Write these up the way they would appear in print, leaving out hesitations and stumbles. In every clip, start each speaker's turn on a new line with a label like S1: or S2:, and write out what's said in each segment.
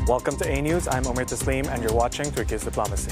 S1: Welcome to Anews. I'm Omer Taslim, and you're watching Turkey's Diplomacy.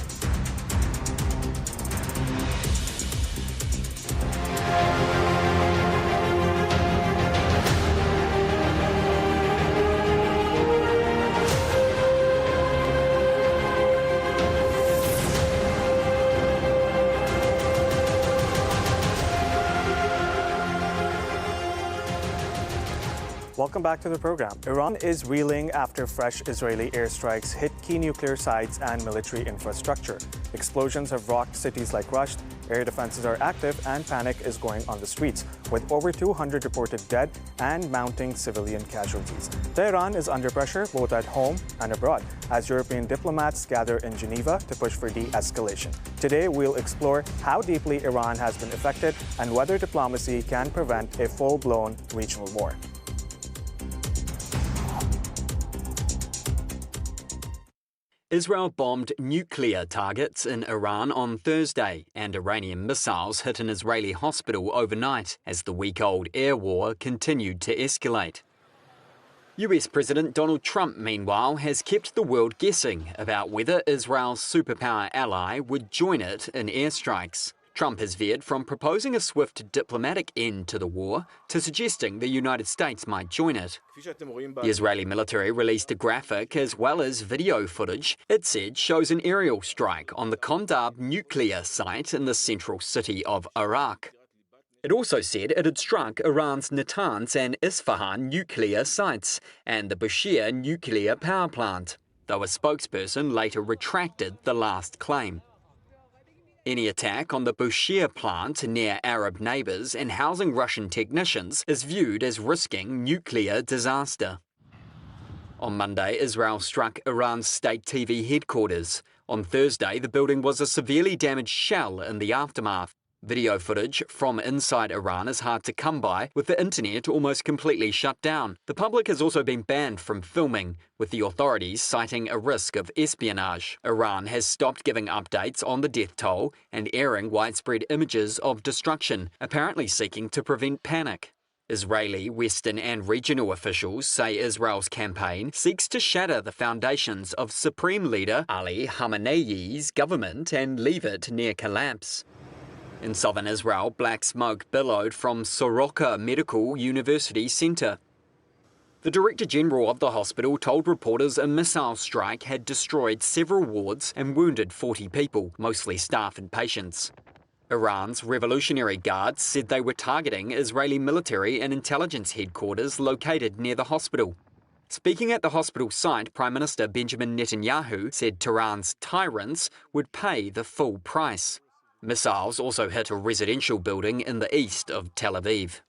S1: Welcome back to the program. Iran is reeling after fresh Israeli airstrikes hit key nuclear sites and military infrastructure. Explosions have rocked cities like Rasht, air defenses are active, and panic is going on the streets, with over 200 reported dead and mounting civilian casualties. Tehran is under pressure both at home and abroad as European diplomats gather in Geneva to push for de-escalation. Today, we'll explore how deeply Iran has been affected and whether diplomacy can prevent a full-blown regional war.
S2: Israel bombed nuclear targets in Iran on Thursday, and Iranian missiles hit an Israeli hospital overnight as the week-old air war continued to escalate. US President Donald Trump, meanwhile, has kept the world guessing about whether Israel's superpower ally would join it in airstrikes. Trump has veered from proposing a swift diplomatic end to the war to suggesting the United States might join it. The Israeli military released a graphic as well as video footage it said shows an aerial strike on the Kondab nuclear site in the central city of Iraq. It also said it had struck Iran's Natanz and Isfahan nuclear sites and the Bushehr nuclear power plant, though a spokesperson later retracted the last claim. Any attack on the Bushehr plant near Arab neighbours and housing Russian technicians is viewed as risking nuclear disaster. On Monday, Israel struck Iran's state TV headquarters. On Thursday, the building was a severely damaged shell in the aftermath. Video footage from inside Iran is hard to come by, with the internet almost completely shut down. The public has also been banned from filming, with the authorities citing a risk of espionage. Iran has stopped giving updates on the death toll and airing widespread images of destruction, apparently seeking to prevent panic. Israeli, Western and regional officials say Israel's campaign seeks to shatter the foundations of Supreme Leader Ali Khamenei's government and leave it near collapse. In southern Israel, black smoke billowed from Soroka Medical University Center. The Director General of the hospital told reporters a missile strike had destroyed several wards and wounded 40 people, mostly staff and patients. Iran's Revolutionary Guards said they were targeting Israeli military and intelligence headquarters located near the hospital. Speaking at the hospital site, Prime Minister Benjamin Netanyahu said Tehran's tyrants would pay the full price. Missiles also hit a residential building in the east of Tel Aviv.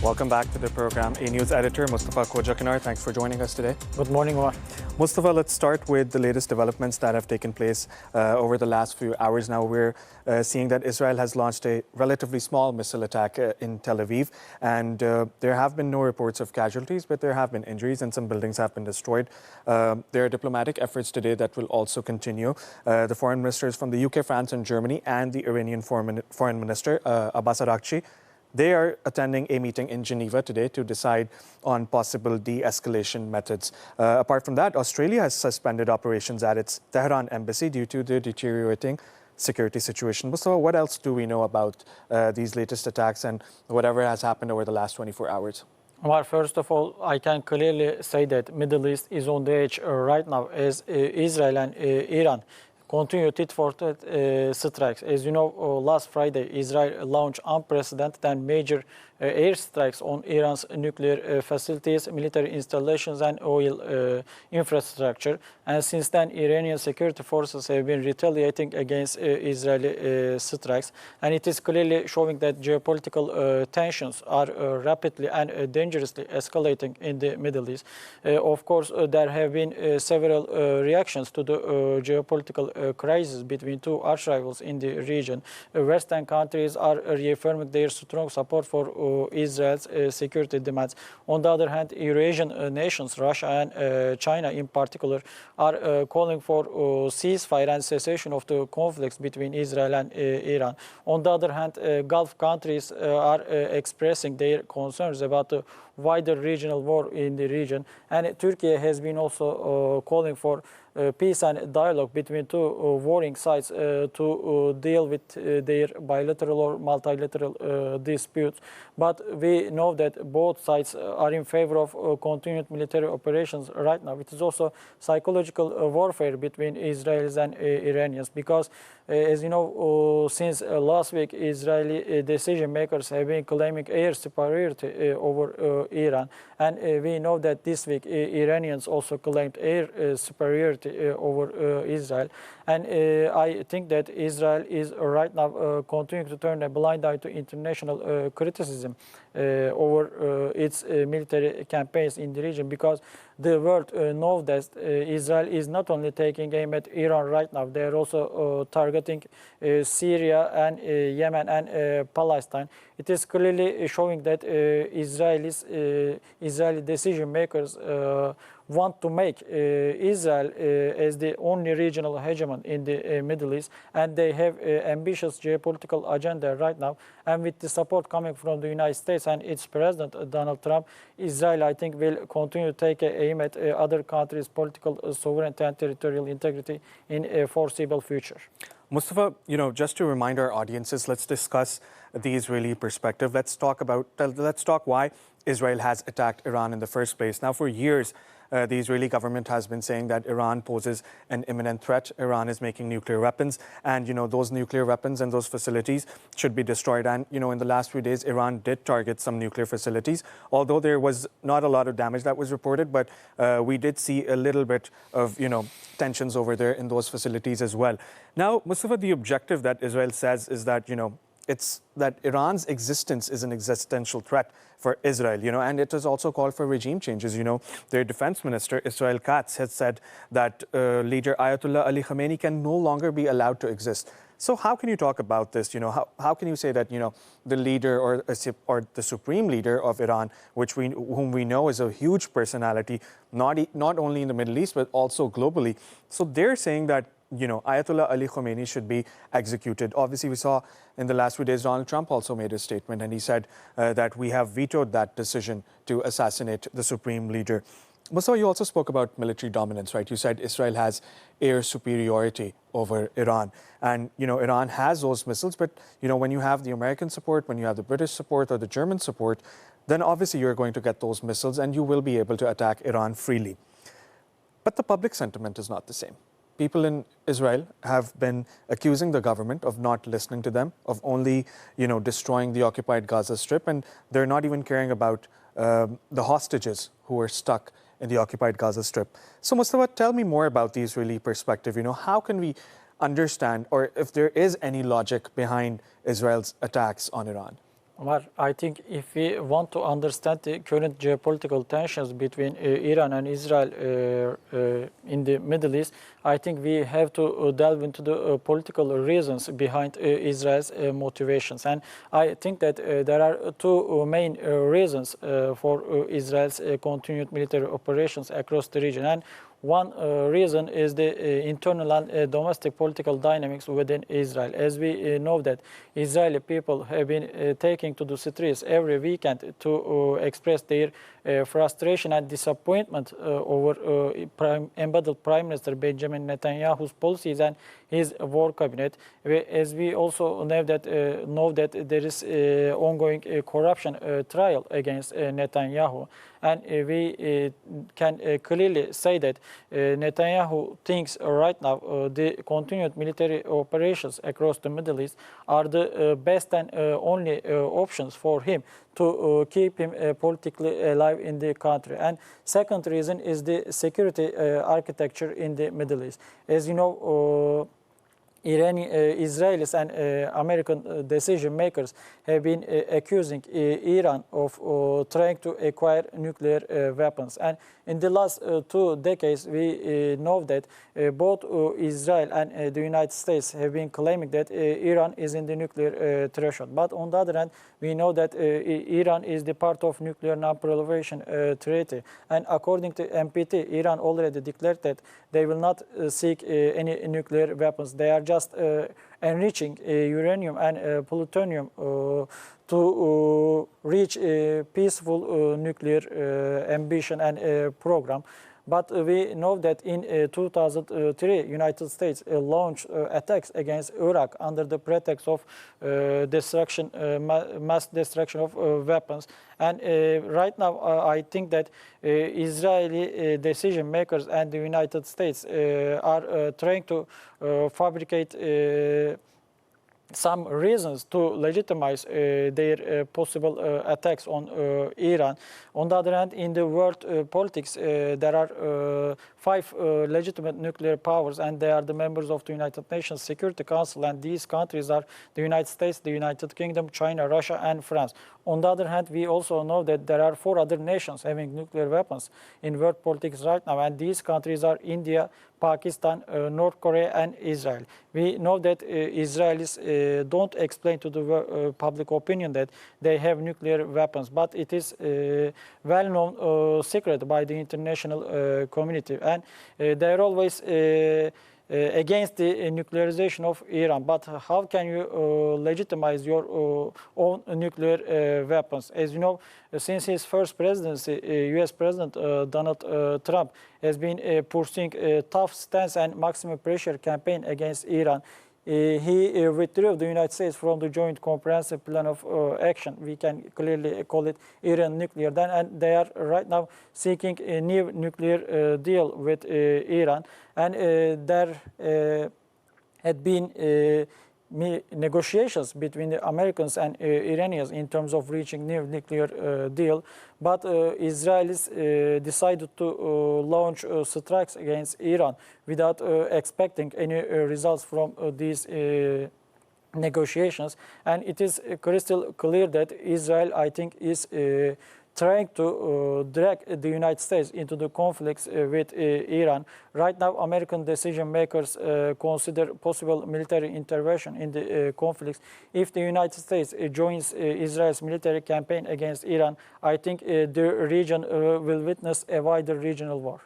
S1: Welcome back to the program. Anews editor Mustafa Kojakanar, thanks for joining us today.
S3: Good morning, Omar.
S1: Mustafa, let's start with the latest developments that have taken place over the last few hours. Now we're seeing that Israel has launched a relatively small missile attack in Tel Aviv, and there have been no reports of casualties, but there have been injuries and some buildings have been destroyed. There are diplomatic efforts today that will also continue. The foreign ministers from the UK, France and Germany and the Iranian foreign minister, Abbas Araghchi, they are attending a meeting in Geneva today to decide on possible de-escalation methods. Apart from that, Australia has suspended operations at its Tehran embassy due to the deteriorating security situation. So what else do we know about these latest attacks and whatever has happened over the last 24 hours?
S3: Well, first of all, I can clearly say that Middle East is on the edge right now as Israel and Iran continue tit-for-tat strikes. As you know, last Friday, Israel launched unprecedented and major airstrikes on Iran's nuclear facilities, military installations and oil infrastructure. And since then, Iranian security forces have been retaliating against Israeli strikes. And it is clearly showing that geopolitical tensions are rapidly and dangerously escalating in the Middle East. Of course, there have been several reactions to the geopolitical crisis between two arch rivals in the region. Western countries are reaffirming their strong support for Israel's security demands. On the other hand, Eurasian nations, Russia and China in particular, are calling for ceasefire and cessation of the conflicts between Israel and Iran. On the other hand, Gulf countries are expressing their concerns about the wider regional war in the region, and Turkey has been also calling for peace and dialogue between two warring sides to deal with their bilateral or multilateral disputes. But we know that both sides are in favor of continued military operations right now. It is also psychological warfare between Israelis and Iranians because, as you know, since last week, Israeli decision makers have been claiming air superiority over Iran. And we know that this week Iranians also claimed air superiority over Israel. And I think that Israel is right now continuing to turn a blind eye to international criticism over its military campaigns in the region, because the world knows that Israel is not only taking aim at Iran right now, they are also targeting Syria and Yemen and Palestine. It is clearly showing that Israeli decision makers want to make Israel as the only regional hegemon in the Middle East, and they have an ambitious geopolitical agenda right now. And with the support coming from the United States and its president, Donald Trump, Israel, I think, will continue to take aim at other countries' political sovereignty and territorial integrity in a foreseeable future.
S1: Mustafa, just to remind our audiences, let's discuss the Israeli perspective. Let's talk why Israel has attacked Iran in the first place. Now, for years, the Israeli government has been saying that Iran poses an imminent threat. Iran is making nuclear weapons, and those nuclear weapons and those facilities should be destroyed. And in the last few days, Iran did target some nuclear facilities, although there was not a lot of damage that was reported. But we did see a little bit of tensions over there in those facilities as well. Now, Mustafa, the objective that Israel says is that it's that Iran's existence is an existential threat for Israel, and it has also called for regime changes. Their defense minister, Israel Katz, has said that leader Ayatollah Ali Khamenei can no longer be allowed to exist. So how can you talk about this? How can you say that, the leader or the supreme leader of Iran, whom we know is a huge personality, not only in the Middle East, but also globally. So they're saying that Ayatollah Ali Khamenei should be executed. Obviously, we saw in the last few days, Donald Trump also made a statement, and he said that we have vetoed that decision to assassinate the supreme leader. Mustafa, you also spoke about military dominance, right? You said Israel has air superiority over Iran. And, Iran has those missiles, but, when you have the American support, when you have the British support or the German support, then obviously you're going to get those missiles and you will be able to attack Iran freely. But the public sentiment is not the same. People in Israel have been accusing the government of not listening to them, of only, destroying the occupied Gaza Strip, and they're not even caring about the hostages who are stuck in the occupied Gaza Strip. So, Mustafa, tell me more about the Israeli perspective. How can we understand, or if there is any logic behind Israel's attacks on Iran?
S3: Omar, I think if we want to understand the current geopolitical tensions between Iran and Israel in the Middle East, I think we have to delve into the political reasons behind Israel's motivations. And I think that there are two main reasons for Israel's continued military operations across the region. And one reason is the internal and domestic political dynamics within Israel. As we know that Israeli people have been taking to the streets every weekend to express their frustration and disappointment over embattled Prime Minister Benjamin Netanyahu's policies and his war cabinet. As we also know that there is ongoing corruption trial against Netanyahu. And we can clearly say that Netanyahu thinks right now the continued military operations across the Middle East are the best and only options for him to keep him politically alive in the country. And second reason is the security architecture in the Middle East. As you know, Israelis and American decision makers have been accusing Iran of trying to acquire nuclear weapons. And in the last 2 decades, we know that both Israel and the United States have been claiming that Iran is in the nuclear threshold. But on the other hand, we know that Iran is the part of nuclear non-proliferation treaty. And according to NPT, Iran already declared that they will not seek any nuclear weapons. They are just enriching uranium and plutonium to reach a peaceful nuclear ambition and program. But we know that in 2003, United States launched attacks against Iraq under the pretext of destruction, mass destruction of weapons. And right now, I think that Israeli decision makers and the United States are trying to fabricate some reasons to legitimize their possible attacks on Iran. On the other hand, in the world politics, there are 5 legitimate nuclear powers, and they are the members of the United Nations Security Council, and these countries are the United States, the United Kingdom, China, Russia, and France. On the other hand, we also know that there are 4 other nations having nuclear weapons in world politics right now, and these countries are India, Pakistan, North Korea, and Israel. We know that Israelis don't explain to the public opinion that they have nuclear weapons, but it is well-known secret by the international community, and they're always against the nuclearization of Iran. But how can you legitimize your own nuclear weapons? As you know, since his first presidency, U.S. President Donald Trump has been pursuing a tough stance and maximum pressure campaign against Iran. He withdrew the United States from the Joint Comprehensive Plan of Action. We can clearly call it Iran nuclear. And they are right now seeking a new nuclear deal with Iran. And there had been negotiations between the Americans and Iranians in terms of reaching new nuclear deal, but Israelis decided to launch strikes against Iran without expecting any results from these negotiations. And it is crystal clear that Israel, I think, is trying to drag the United States into the conflicts with Iran. Right now, American decision makers consider possible military intervention in the conflicts. If the United States joins Israel's military campaign against Iran, I think the region will witness a wider regional war.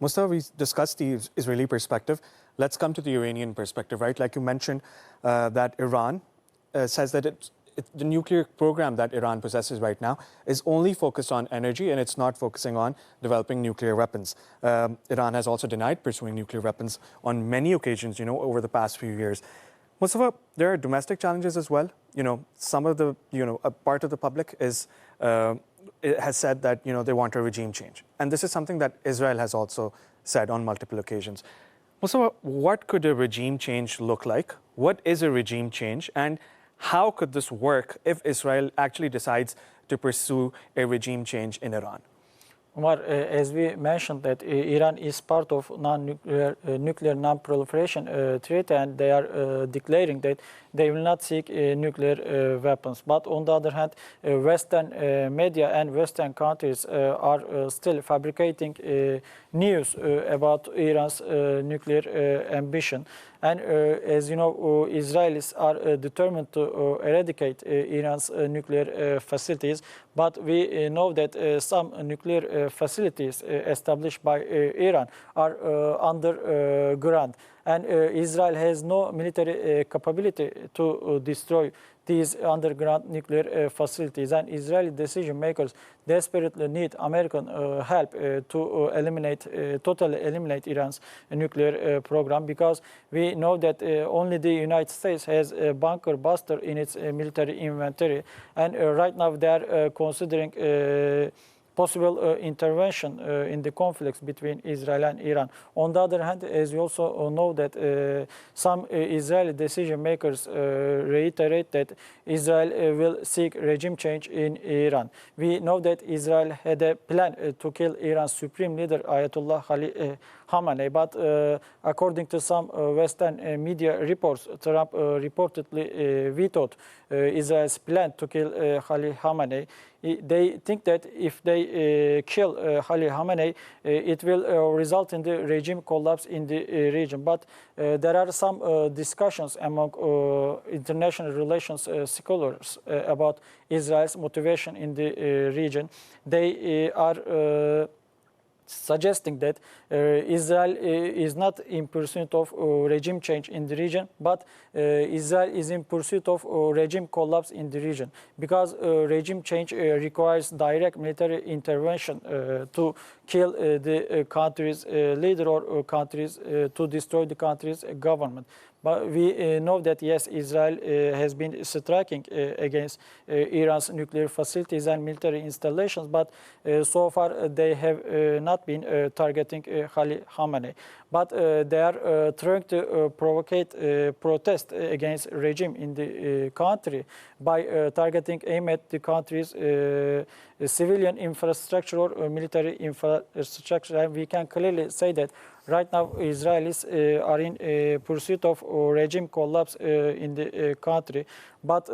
S1: Mustafa, we discussed the Israeli perspective. Let's come to the Iranian perspective, right? Like you mentioned, that Iran says that the nuclear program that Iran possesses right now is only focused on energy, and it's not focusing on developing nuclear weapons. Iran has also denied pursuing nuclear weapons on many occasions, over the past few years. Mustafa, there are domestic challenges as well. Some of the, a part of the public has said that, they want a regime change. And this is something that Israel has also said on multiple occasions. Mustafa, what could a regime change look like? What is a regime change? And how could this work if Israel actually decides to pursue a regime change in Iran?
S3: Omar, as we mentioned, that Iran is part of nuclear non-proliferation treaty, and they are declaring that they will not seek nuclear weapons. But on the other hand, Western media and Western countries are still fabricating news about Iran's nuclear ambition. And as you know, Israelis are determined to eradicate Iran's nuclear facilities. But we know that some nuclear facilities established by Iran are underground. And Israel has no military capability to destroy these underground nuclear facilities. And Israeli decision makers desperately need American help to totally eliminate Iran's nuclear program, because we know that only the United States has a bunker buster in its military inventory. And right now they are considering possible intervention in the conflicts between Israel and Iran. On the other hand, as you also know that some Israeli decision makers reiterate that Israel will seek regime change in Iran. We know that Israel had a plan to kill Iran's supreme leader Ayatollah Ali Khamenei, but according to some Western media reports, Trump reportedly vetoed Israel's plan to kill Ali Khamenei. They think that if they kill Ali Khamenei, it will result in the regime collapse in the region. But there are some discussions among international relations scholars about Israel's motivation in the region. They are suggesting that Israel is not in pursuit of regime change in the region, but Israel is in pursuit of regime collapse in the region, because regime change requires direct military intervention to kill the country's leader or countries to destroy the country's government. But we know that, yes, Israel has been striking against Iran's nuclear facilities and military installations, but so far they have not been targeting Ali Khamenei. But they are trying to provocate protest against regime in the country by targeting aim at the country's civilian infrastructure or military infrastructure. And we can clearly say that right now Israelis are in pursuit of regime collapse in the country. But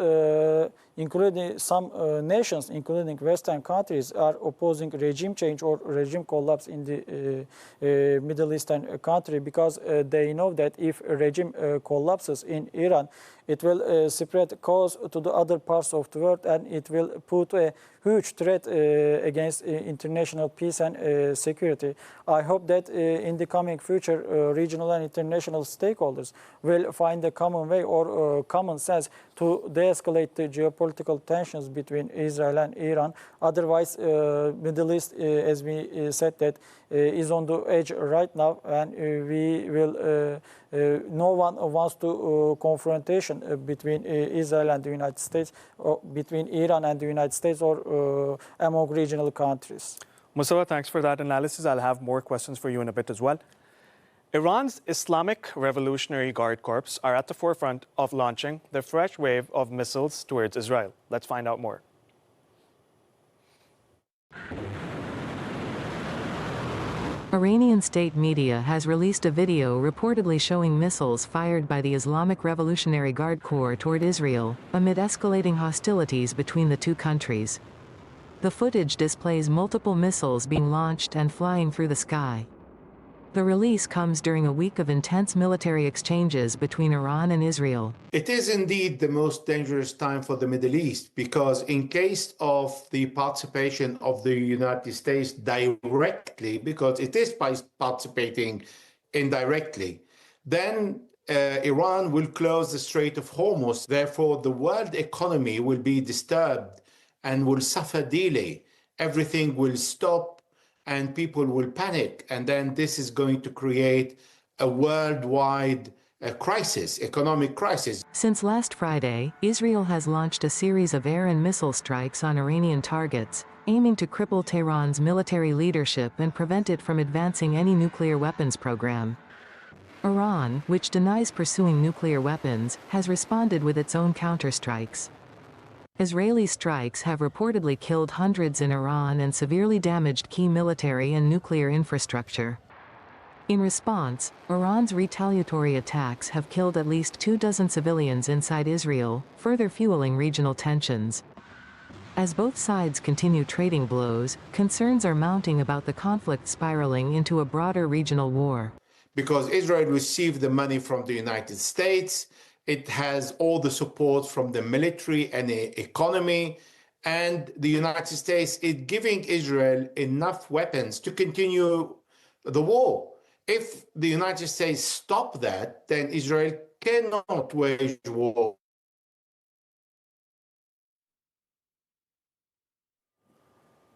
S3: including some nations, including Western countries, are opposing regime change or regime collapse in the Middle Eastern country, because they know that if a regime collapses in Iran, it will spread cause to the other parts of the world, and it will put a huge threat against international peace and security. I hope that in the coming future, regional and international stakeholders will find a common way or common sense to de-escalate the geopolitical tensions between Israel and Iran. Otherwise, Middle East, as we said, that is on the edge right now, and we will. No one wants to confrontation between Israel and the United States, or between Iran and the United States, or among regional countries.
S1: Mustafa, thanks for that analysis. I'll have more questions for you in a bit as well. Iran's Islamic Revolutionary Guard Corps are at the forefront of launching their fresh wave of missiles towards Israel. Let's find out more.
S4: Iranian state media has released a video reportedly showing missiles fired by the Islamic Revolutionary Guard Corps toward Israel, amid escalating hostilities between the two countries. The footage displays multiple missiles being launched and flying through the sky. The release comes during a week of intense military exchanges between Iran and Israel.
S5: It is indeed the most dangerous time for the Middle East, because in case of the participation of the United States directly, because it is participating indirectly, then Iran will close the Strait of Hormuz. Therefore, the world economy will be disturbed and will suffer delay. Everything will stop and people will panic. And then this is going to create a worldwide crisis, economic crisis.
S4: Since last Friday, Israel has launched a series of air and missile strikes on Iranian targets, aiming to cripple Tehran's military leadership and prevent it from advancing any nuclear weapons program. Iran, which denies pursuing nuclear weapons, has responded with its own counterstrikes. Israeli strikes have reportedly killed hundreds in Iran and severely damaged key military and nuclear infrastructure. In response, Iran's retaliatory attacks have killed at least 24 civilians inside Israel, further fueling regional tensions. As both sides continue trading blows, concerns are mounting about the conflict spiraling into a broader regional war.
S5: Because Israel received the money from the United States, it has all the support from the military and the economy, and the United States is giving Israel enough weapons to continue the war. If the United States stop that, then Israel cannot wage war.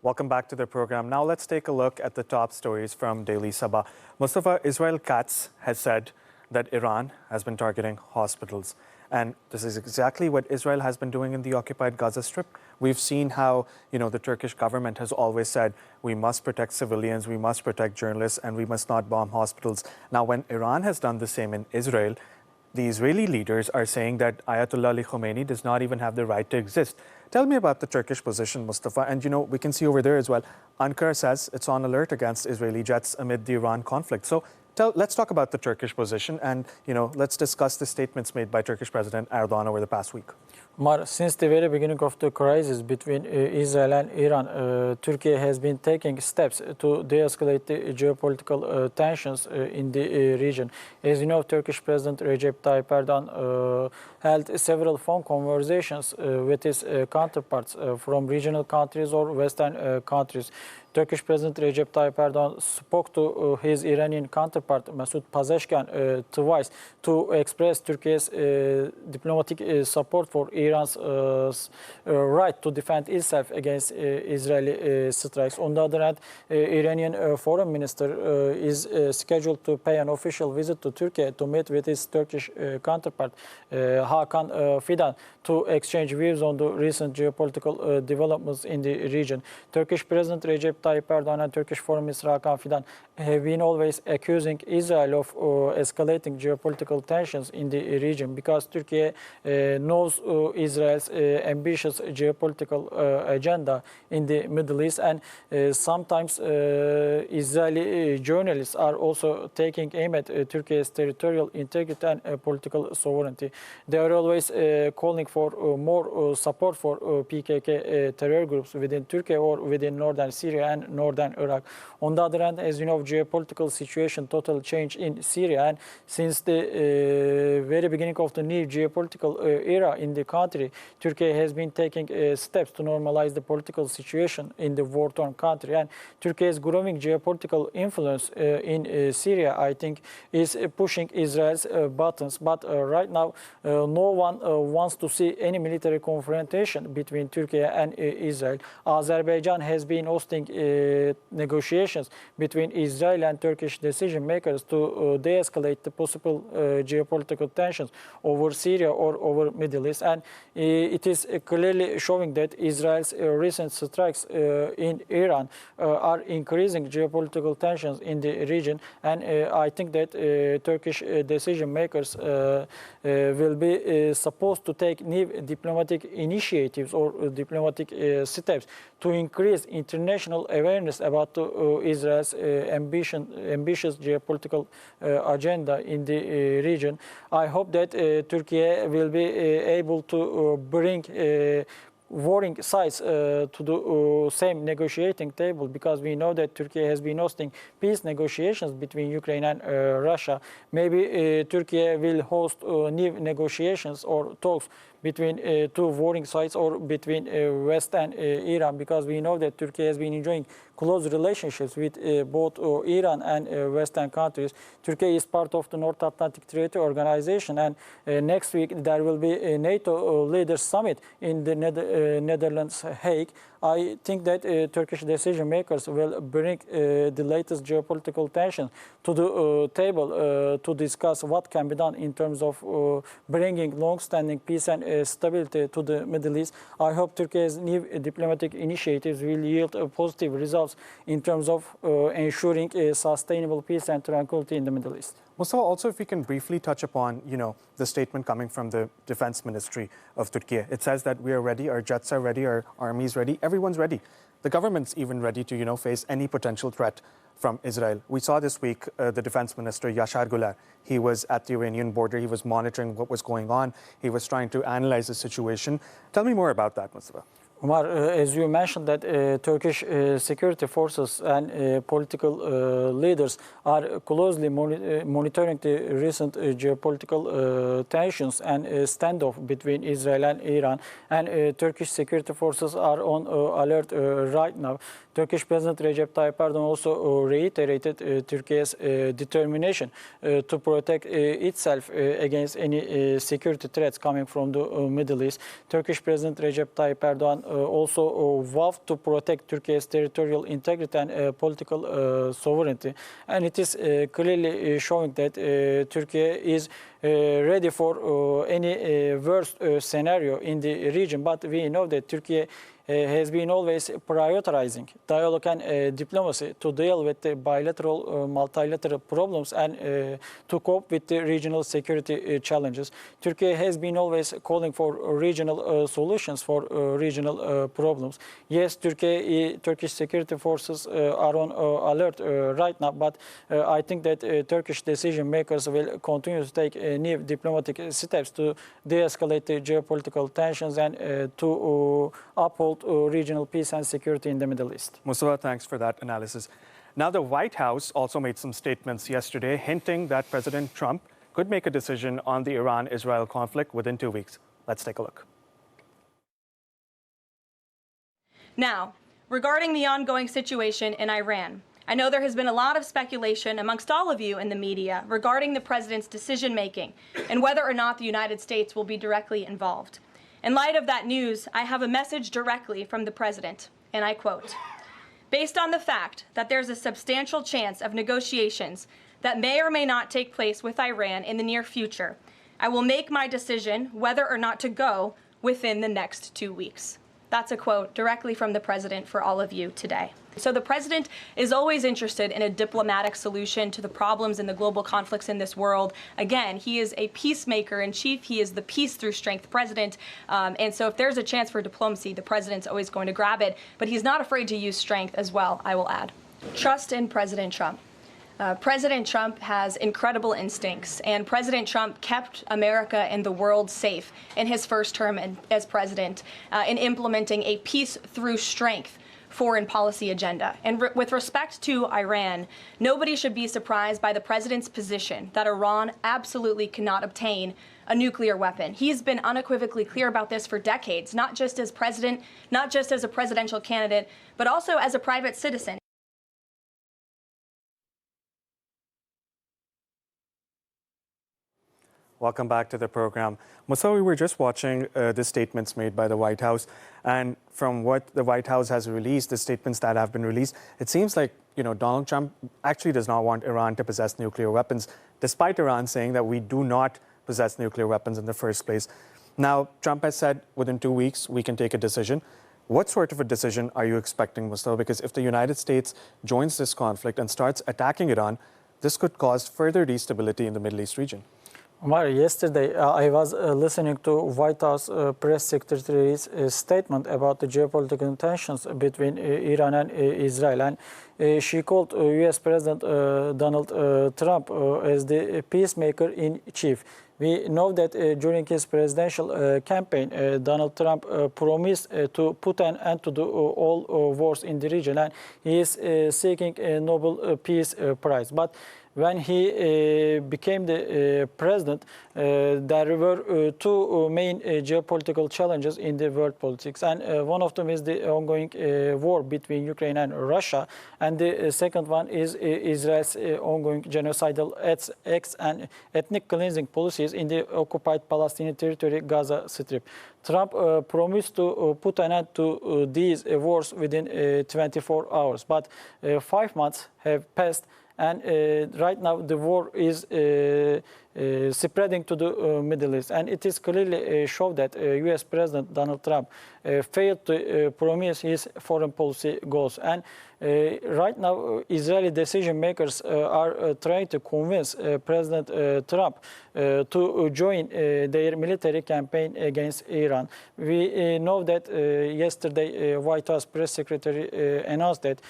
S1: Welcome back to the program. Now let's take a look at the top stories from Daily Sabah. Mustafa, Israel Katz has said that Iran has been targeting hospitals. And this is exactly what Israel has been doing in the occupied Gaza Strip. We've seen how, the Turkish government has always said, we must protect civilians, we must protect journalists, and we must not bomb hospitals. Now, when Iran has done the same in Israel, the Israeli leaders are saying that Ayatollah Ali Khomeini does not even have the right to exist. Tell me about the Turkish position, Mustafa. And, we can see over there as well, Ankara says it's on alert against Israeli jets amid the Iran conflict. So let's talk about the Turkish position and, let's discuss the statements made by Turkish President Erdogan over the past week.
S3: Mar, since the very beginning of the crisis between Israel and Iran, Turkey has been taking steps to de-escalate the geopolitical tensions in the region. As you know, Turkish President Recep Tayyip Erdogan held several phone conversations with his counterparts from regional countries or Western countries. Turkish President Recep Tayyip Erdogan spoke to his Iranian counterpart Masoud Pezeshkian twice to express Turkey's diplomatic support for Iran's right to defend itself against Israeli strikes. On the other hand, Iranian foreign minister is scheduled to pay an official visit to Turkey to meet with his Turkish counterpart Hakan Fidan to exchange views on the recent geopolitical developments in the region. Turkish President Recep Tayyip Erdogan and Turkish Foreign Minister Hakan Fidan have been always accusing Israel of escalating geopolitical tensions in the region because Turkey knows Israel's ambitious geopolitical agenda in the Middle East, and sometimes Israeli journalists are also taking aim at Turkey's territorial integrity and political sovereignty. They are always calling for more support for PKK terror groups within Turkey or within northern Syria and northern Iraq. On the other hand, as you know, geopolitical situation totally changed in Syria, and since the very beginning of the new geopolitical era in the country, Turkey has been taking steps to normalize the political situation in the war-torn country. And Turkey's growing geopolitical influence in Syria, I think, is pushing Israel's buttons. But right now, no one wants to see any military confrontation between Turkey and Israel. Azerbaijan has been hosting negotiations between Israel and Turkish decision makers to de-escalate the possible geopolitical tensions over Syria or over Middle East. And it is clearly showing that Israel's recent strikes in Iran are increasing geopolitical tensions in the region. And I think that Turkish decision makers will be supposed to take new diplomatic initiatives or diplomatic steps to increase international awareness about Israel's ambitious geopolitical agenda in the region. I hope that Turkey will be able to bring warring sides to the same negotiating table, because we know that Turkey has been hosting peace negotiations between Ukraine and Russia. Maybe Turkey will host new negotiations or talks between two warring sides or between West and Iran, because we know that Turkey has been enjoying close relationships with both Iran and Western countries. Turkey is part of the North Atlantic Treaty Organization, and next week there will be a NATO leaders summit in the Netherlands Hague. I think that Turkish decision makers will bring the latest geopolitical tension to the table to discuss what can be done in terms of bringing long-standing peace and stability to the Middle East. I hope Turkey's new diplomatic initiatives will yield positive results in terms of ensuring sustainable peace and tranquility in the Middle East.
S1: Mustafa, also if we can briefly touch upon, the statement coming from the Defense Ministry of Turkey. It says that we are ready, our jets are ready, our army is ready, everyone's ready. The government's even ready to, face any potential threat from Israel. We saw this week the Defense Minister, Yashar Gular. He was at the Iranian border. He was monitoring what was going on. He was trying to analyze the situation. Tell me more about that, Mustafa.
S3: Umar, as you mentioned, that Turkish security forces and political leaders are closely monitoring the recent geopolitical tensions and standoff between Israel and Iran. And Turkish security forces are on alert right now. Turkish President Recep Tayyip Erdogan also reiterated Turkey's determination to protect itself against any security threats coming from the Middle East. Turkish President Recep Tayyip Erdogan also vowed to protect Turkey's territorial integrity and political sovereignty. And it is clearly showing that Turkey is ready for any worst scenario in the region. But we know that Turkey has been always prioritizing dialogue and diplomacy to deal with the bilateral, multilateral problems and to cope with the regional security challenges. Turkey has been always calling for regional solutions for regional problems. Yes, Turkish security forces are on alert right now, but I think that Turkish decision makers will continue to take new diplomatic steps to de-escalate the geopolitical tensions and to uphold regional peace and security in the Middle East.
S1: Mustafa, thanks for that analysis. Now, the White House also made some statements yesterday hinting that President Trump could make a decision on the Iran-Israel conflict within 2 weeks. Let's take a look.
S6: Now, regarding the ongoing situation in Iran, I know there has been a lot of speculation amongst all of you in the media regarding the president's decision-making and whether or not the United States will be directly involved. In light of that news, I have a message directly from the president, and I quote, "Based on the fact that there's a substantial chance of negotiations that may or may not take place with Iran in the near future, I will make my decision whether or not to go within the next 2 weeks." That's a quote directly from the president for all of you today. So the president is always interested in a diplomatic solution to the problems and the global conflicts in this world. Again, he is a peacemaker in chief. He is the peace through strength president. And so if there's a chance for diplomacy, the president's always going to grab it. But he's not afraid to use strength as well, I will add. Trust in President Trump. President Trump has incredible instincts, and President Trump kept America and the world safe in his first term as president in implementing a peace through strength foreign policy agenda. And with respect to Iran, nobody should be surprised by the president's position that Iran absolutely cannot obtain a nuclear weapon. He's been unequivocally clear about this for decades, not just as president, not just as a presidential candidate, but also as a private citizen.
S1: Welcome back to the program. Mustafa, we were just watching the statements made by the White House, and from what the White House has released, the statements that have been released, it seems like Donald Trump actually does not want Iran to possess nuclear weapons, despite Iran saying that we do not possess nuclear weapons in the first place. Now, Trump has said within 2 weeks we can take a decision. What sort of a decision are you expecting, Mustafa? Because if the United States joins this conflict and starts attacking Iran, this could cause further destability in the Middle East region.
S3: Omar, yesterday I was listening to White House press secretary's statement about the geopolitical tensions between Iran and Israel, and she called U.S. President Donald Trump as the peacemaker in chief. We know that during his presidential campaign, Donald Trump promised to put an end to all wars in the region, and he is seeking a Nobel Peace Prize. But when he became the president, there were two main geopolitical challenges in the world politics. And one of them is the ongoing war between Ukraine and Russia. And the second one is Israel's ongoing genocidal acts and ethnic cleansing policies in the occupied Palestinian territory, Gaza Strip. Trump promised to put an end to these wars within 24 hours. But 5 months have passed. And right now, the war is spreading to the Middle East. And it is clearly shown that U.S. President Donald Trump failed to promise his foreign policy goals. And right now, Israeli decision makers are trying to convince President Trump to join their military campaign against Iran. We know that yesterday, White House press secretary announced that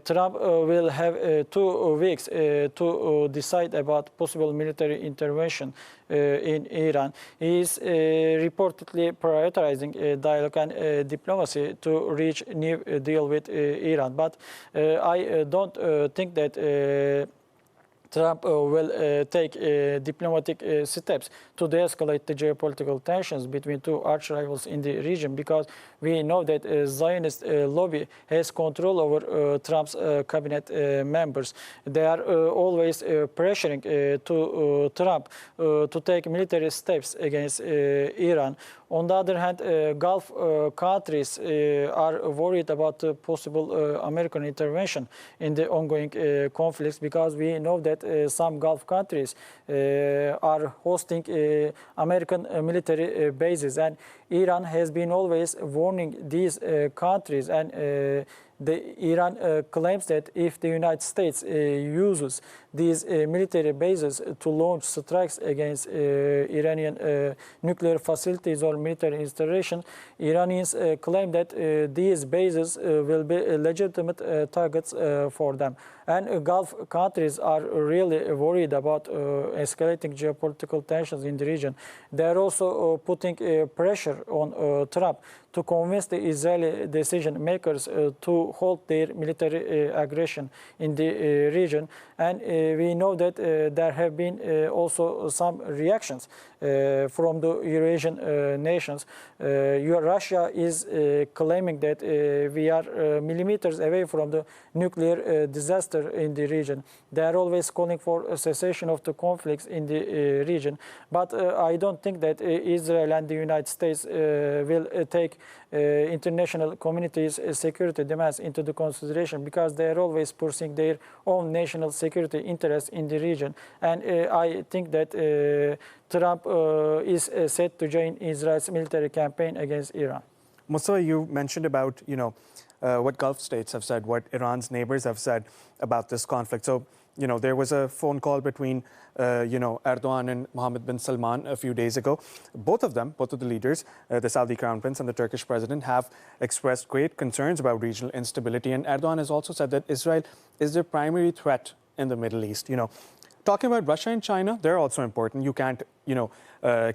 S3: Trump will have 2 weeks to decide about possible military intervention in Iran. He is reportedly prioritizing dialogue and diplomacy to reach a new deal with Iran. But I don't think that Trump will take diplomatic steps to de-escalate the geopolitical tensions between two arch rivals in the region, because we know that Zionist lobby has control over Trump's cabinet members. They are always pressuring to Trump to take military steps against Iran, On the other hand, Gulf countries are worried about the possible American intervention in the ongoing conflicts, because we know that some Gulf countries are hosting American military bases, and Iran has been always warning these countries, and Iran claims that if the United States uses these military bases to launch strikes against Iranian nuclear facilities or military installation, Iranians claim that these bases will be legitimate targets for them. And Gulf countries are really worried about escalating geopolitical tensions in the region. They are also putting pressure on Trump to convince the Israeli decision makers to halt their military aggression in the region. And we know that there have been also some reactions from the Eurasian nations. Russia is claiming that we are millimeters away from the nuclear disaster in the region. They are always calling for a cessation of the conflicts in the region. But I don't think that Israel and the United States will take international community's security demands into the consideration, because they are always pursuing their own national security interests in the region. And I think that Trump is set to join Israel's military campaign against Iran.
S1: Mustafa, you mentioned about, what Gulf states have said, what Iran's neighbors have said about this conflict. So, there was a phone call between, Erdogan and Mohammed bin Salman a few days ago. Both of the leaders, the Saudi Crown Prince and the Turkish president, have expressed great concerns about regional instability. And Erdogan has also said that Israel is the primary threat in the Middle East. Talking about Russia and China, they're also important. You can't,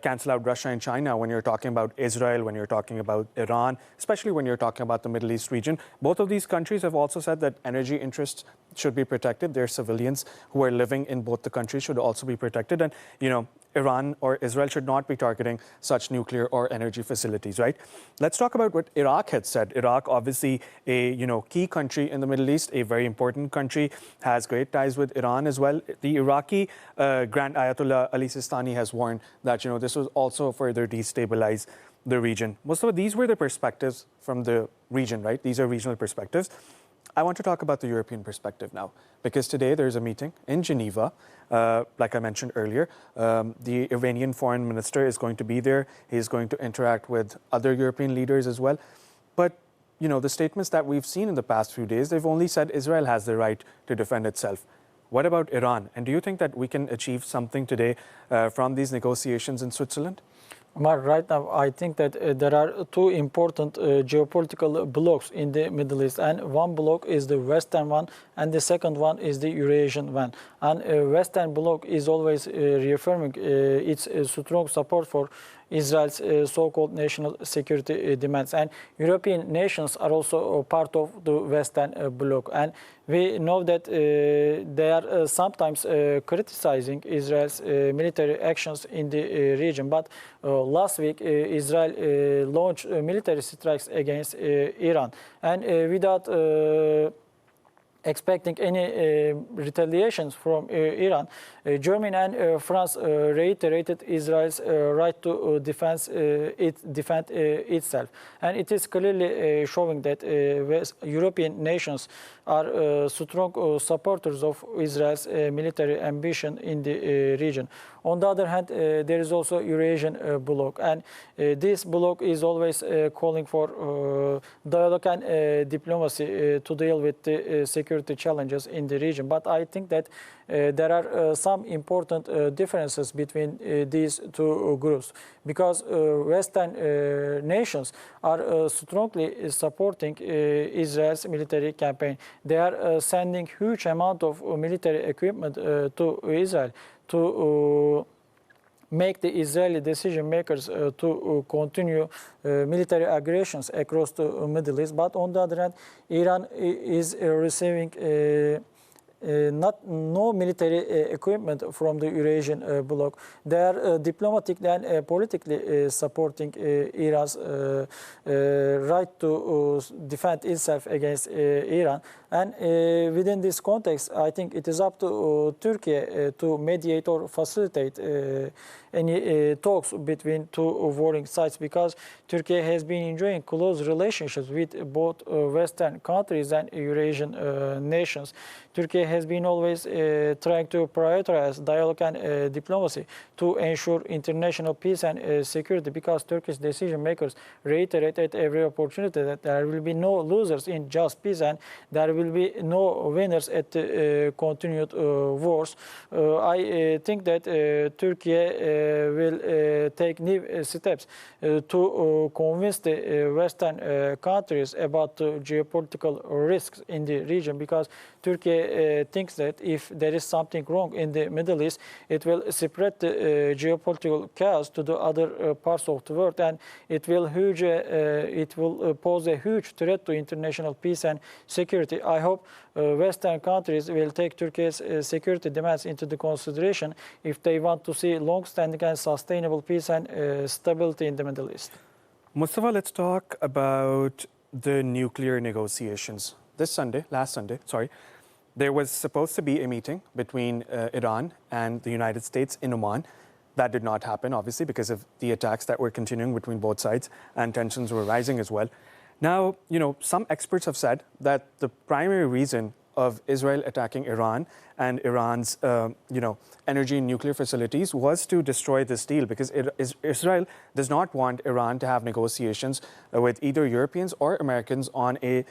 S1: cancel out Russia and China when you're talking about Israel, when you're talking about Iran, especially when you're talking about the Middle East region. Both of these countries have also said that energy interests should be protected. Their civilians who are living in both the countries should also be protected. And, Iran or Israel should not be targeting such nuclear or energy facilities, right? Let's talk about what Iraq had said. Iraq, obviously a key country in the Middle East, a very important country, has great ties with Iran as well. The Iraqi Grand Ayatollah Ali Sistani has warned that this will also further destabilize the region. Mustafa, these were the perspectives from the region, right? These are regional perspectives. I want to talk about the European perspective now, because today there's a meeting in Geneva. Like I mentioned earlier, the Iranian foreign minister is going to be there. He's going to interact with other European leaders as well. But, the statements that we've seen in the past few days, they've only said Israel has the right to defend itself. What about Iran? And do you think that we can achieve something today from these negotiations in Switzerland?
S3: Right now, I think that there are two important geopolitical blocks in the Middle East, and one bloc is the Western one, and the second one is the Eurasian one. And Western bloc is always reaffirming its strong support for Israel's so-called national security demands. And European nations are also part of the Western bloc. And we know that they are sometimes criticizing Israel's military actions in the region. But last week, Israel launched military strikes against Iran. And without expecting any retaliations from Iran, Germany and France reiterated Israel's right to defend itself. And it is clearly showing that European nations are strong supporters of Israel's military ambition in the region. On the other hand, there is also Eurasian bloc, and this bloc is always calling for dialogue and diplomacy to deal with the security challenges in the region. But I think that there are some important differences between these two groups, because Western nations are strongly supporting Israel's military campaign. They are sending huge amount of military equipment to Israel to make the Israeli decision makers to continue military aggressions across the Middle East. But on the other hand, Iran is receiving no military equipment from the Eurasian bloc. They are diplomatically and politically supporting Iran's right to defend itself against Iran. And within this context, I think it is up to Turkey to mediate or facilitate any talks between two warring sides, because Turkey has been enjoying close relationships with both Western countries and Eurasian nations. Turkey has been always trying to prioritize dialogue and diplomacy to ensure international peace and security, because Turkish decision makers reiterate at every opportunity that there will be no losers in just peace and there will be no winners at the continued wars. I think that Turkey will take new steps to convince the Western countries about the geopolitical risks in the region, because Turkey thinks that if there is something wrong in the Middle East, it will spread the geopolitical chaos to the other parts of the world, and it will pose a huge threat to international peace and security. I hope Western countries will take Turkey's security demands into the consideration if they want to see long-standing and sustainable peace and stability in the Middle East.
S1: Mustafa, let's talk about the nuclear negotiations. Last Sunday, there was supposed to be a meeting between Iran and the United States in Oman. That did not happen, obviously, because of the attacks that were continuing between both sides and tensions were rising as well. Now, some experts have said that the primary reason of Israel attacking Iran and Iran's, energy and nuclear facilities was to destroy this deal, because Israel does not want Iran to have negotiations with either Europeans or Americans on a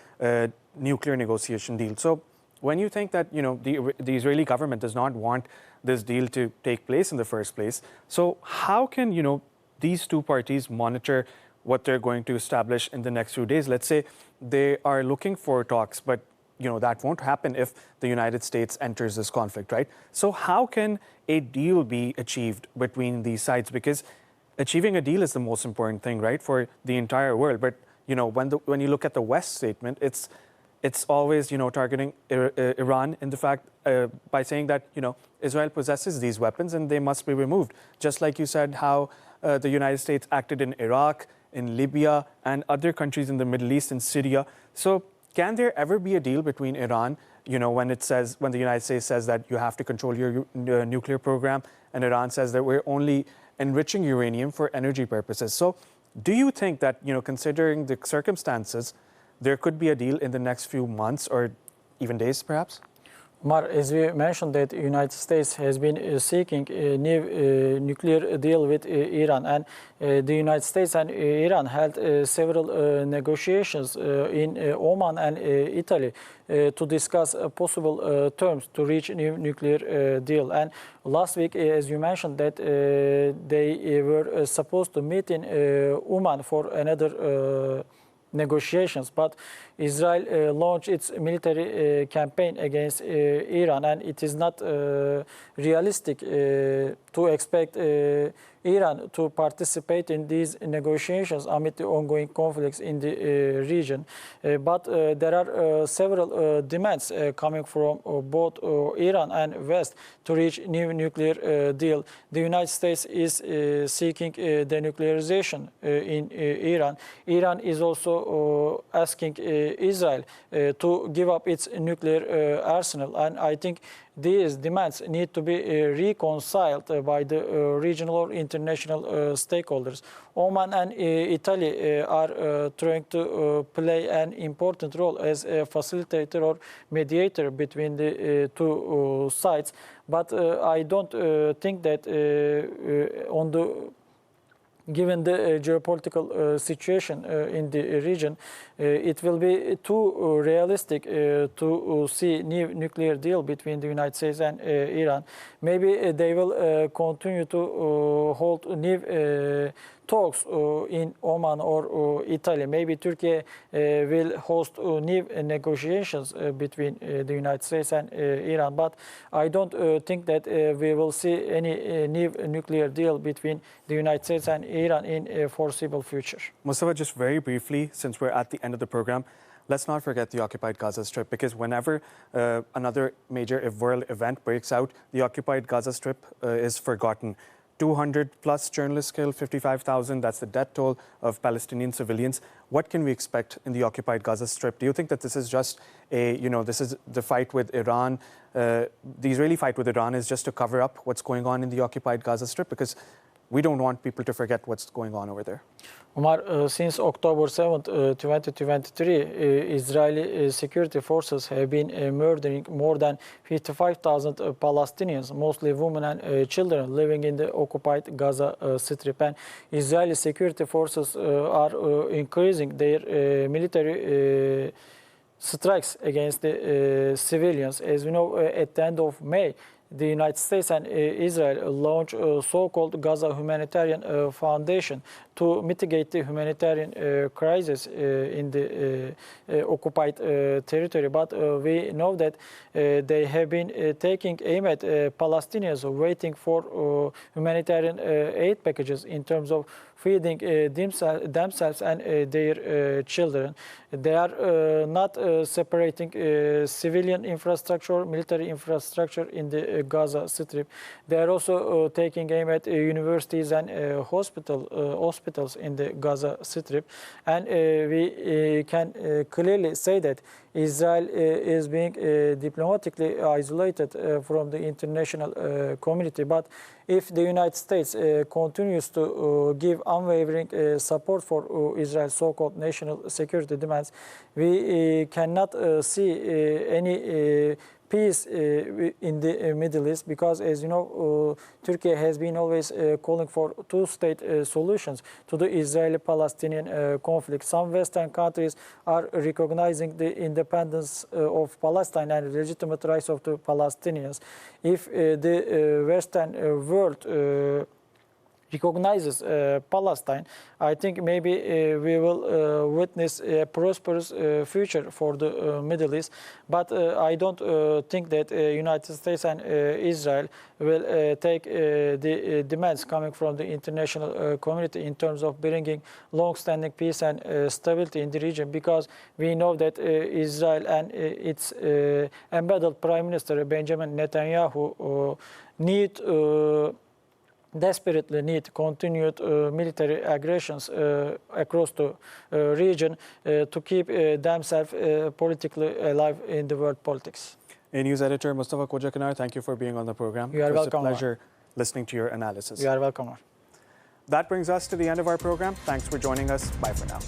S1: nuclear negotiation deal. So when you think that, the Israeli government does not want this deal to take place in the first place, so how can, these two parties monitor what they're going to establish in the next few days? Let's say they are looking for talks, but that won't happen if the United States enters this conflict, right? So how can a deal be achieved between these sides? Because achieving a deal is the most important thing, right, for the entire world. But when you look at the West statement, it's always targeting Iran in the fact by saying that Israel possesses these weapons and they must be removed. Just like you said, how the United States acted in Iraq, in Libya, and other countries in the Middle East, in Syria. So can there ever be a deal between Iran, when the United States says that you have to control your nuclear program, and Iran says that we're only enriching uranium for energy purposes? So do you think that, considering the circumstances, there could be a deal in the next few months or even days, perhaps?
S3: Mar, as we mentioned, that the United States has been seeking a new nuclear deal with Iran, and the United States and Iran held several negotiations in Oman and Italy to discuss possible terms to reach a new nuclear deal. And last week, as you mentioned, that they were supposed to meet in Oman for another negotiations, but Israel launched its military campaign against Iran, and it is not realistic to expect Iran to participate in these negotiations amid the ongoing conflicts in the region. But there are several demands coming from both Iran and West to reach a new nuclear deal. The United States is seeking denuclearization in Iran. Iran is also asking Israel to give up its nuclear arsenal, and I think these demands need to be reconciled by the regional or international stakeholders. Oman and Italy are trying to play an important role as a facilitator or mediator between the two sides, but I don't think that given the geopolitical situation in the region, it will be too realistic to see new nuclear deal between the United States and Iran. Maybe they will continue to hold new talks in Oman or Italy. Maybe Turkey will host new negotiations between the United States and Iran. But I don't think that we will see any new nuclear deal between the United States and Iran in a foreseeable future.
S1: Mustafa, just very briefly, since we're at the end of the program, let's not forget the occupied Gaza Strip, because whenever another major world event breaks out, the occupied Gaza Strip is forgotten. 200 plus journalists killed, 55,000, that's the death toll of Palestinian civilians. What can we expect in the occupied Gaza Strip? Do you think that this is just this is the fight with Iran? The Israeli fight with Iran is just to cover up what's going on in the occupied Gaza Strip? Because we don't want people to forget what's going on over there.
S3: Omar, since October 7th, 2023, Israeli security forces have been murdering more than 55,000 Palestinians, mostly women and children, living in the occupied Gaza Strip. And Israeli security forces are increasing their military strikes against the civilians. As we know, at the end of May, the United States and Israel launched a so-called Gaza Humanitarian Foundation to mitigate the humanitarian crisis in the occupied territory. But we know that they have been taking aim at Palestinians waiting for humanitarian aid packages in terms of feeding themselves and their children. They are not separating civilian infrastructure, military infrastructure in the Gaza Strip. They are also taking aim at universities and hospitals in the Gaza Strip. And we can clearly say that Israel is being diplomatically isolated from the international community. But if the United States continues to give unwavering support for Israel's so-called national security demands, we cannot see any peace in the Middle East, because, as you know, Turkey has been always calling for two-state solutions to the Israeli-Palestinian conflict. Some Western countries are recognizing the independence of Palestine and legitimate rights of the Palestinians. If the Western world recognizes Palestine, I think maybe we will witness a prosperous future for the Middle East. But I don't think that United States and Israel will take the demands coming from the international community in terms of bringing long-standing peace and stability in the region, because we know that Israel and its embattled Prime Minister Benjamin Netanyahu desperately need continued military aggressions across the region to keep themselves politically alive in the world politics.
S1: Anews editor Mustafa Kojakanar, thank you for being on the program.
S3: You are welcome.
S1: It was a pleasure listening to your analysis.
S3: You are welcome.
S1: That brings us to the end of our program. Thanks for joining us. Bye for now.